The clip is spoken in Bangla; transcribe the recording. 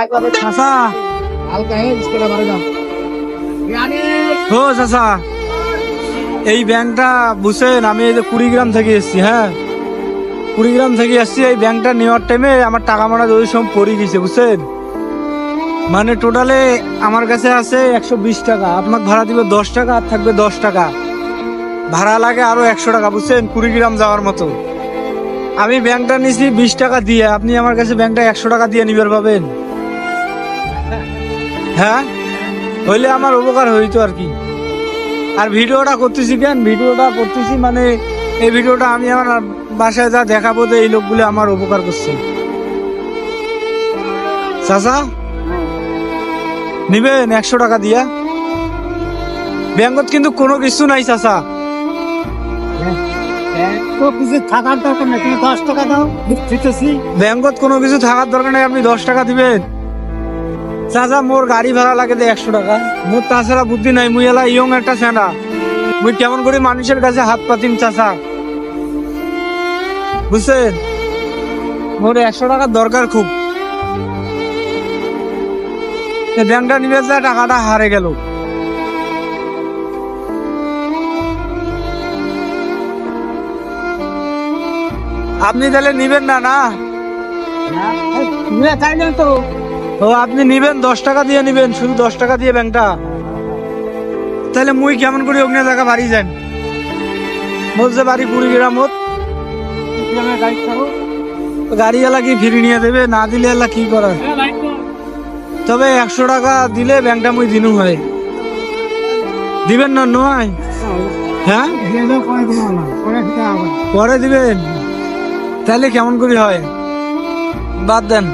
চাচা ও চাচা, এই ব্যাংকটা বুঝছেন, আমি এই যে কুড়িগ্রাম থেকে এসছি। হ্যাঁ, কুড়িগ্রাম থেকে এসছি। এই ব্যাংকটা নেওয়ার টাইমে আমার টাকা মারা ওই সময় পড়ে গেছে, বুঝছেন। মানে টোটালে আমার কাছে আছে 120 টাকা। আপনার ভাড়া দিবে 10 টাকা, আর থাকবে 10 টাকা ভাড়া লাগে, আরো 100 টাকা, বুঝছেন, কুড়িগ্রাম যাওয়ার মতো। আমি ব্যাংকটা নিছি 20 টাকা দিয়ে, আপনি আমার কাছে ব্যাংকটা 100 টাকা দিয়ে নিবার পাবেন। হ্যাঁ, হইলে আমার উপকার হইতো আর কি। আর ভিডিওটা করতেছি কেন, ভিডিওটা করতেছি মানে এই ভিডিওটা আমি আমার বাসায় যা দেখাবো যে এই লোকগুলো আমার উপকার করছে। চাচা নিবেন 100 টাকা দিয়া? ব্যাংকত কিন্তু কোনো কিছু নাই চাচা। থাকার দরকার নেই, তুমি 10 টাকা দাও, দিতেছি। ব্যাংকত কোনো কিছু থাকার দরকার নেই, আপনি 10 টাকা দিবেন। চাচা মোর গাড়ি ভাড়া লাগে 100 টাকা। মোর তাছাড়া বুদ্ধি নাই, মুই এলা ইয়ং একটা ছেঁড়া, মুই কেমন করে মানুষের কাছে হাত পাতিম চাচা, বুঝছেন। মোর 100 টাকার দরকার খুব। ব্যাংকটা নিবে যা টাকাটা হারে গেল। আপনি তাহলে নিবেন না? না চাইলেন তো ও, আপনি নিবেন 10 টাকা দিয়ে নিবেন, শুধু 10 টাকা দিয়ে ব্যাংকটা। তাহলে মুই কেমন করে অগ্নি টাকা বাড়ি যান? মোর যে বাড়ি কুড়িগ্রামত, গাড়িওয়ালা কি ফিরে নিয়ে দেবে? না দিলে এলা কি করার। তবে 100 টাকা দিলে ব্যাংকটা মুই দিনু হয়। দিবেন না নয়? হ্যাঁ, পরে দিবেন। তাহলে কেমন করে হয়? বাদ দেন।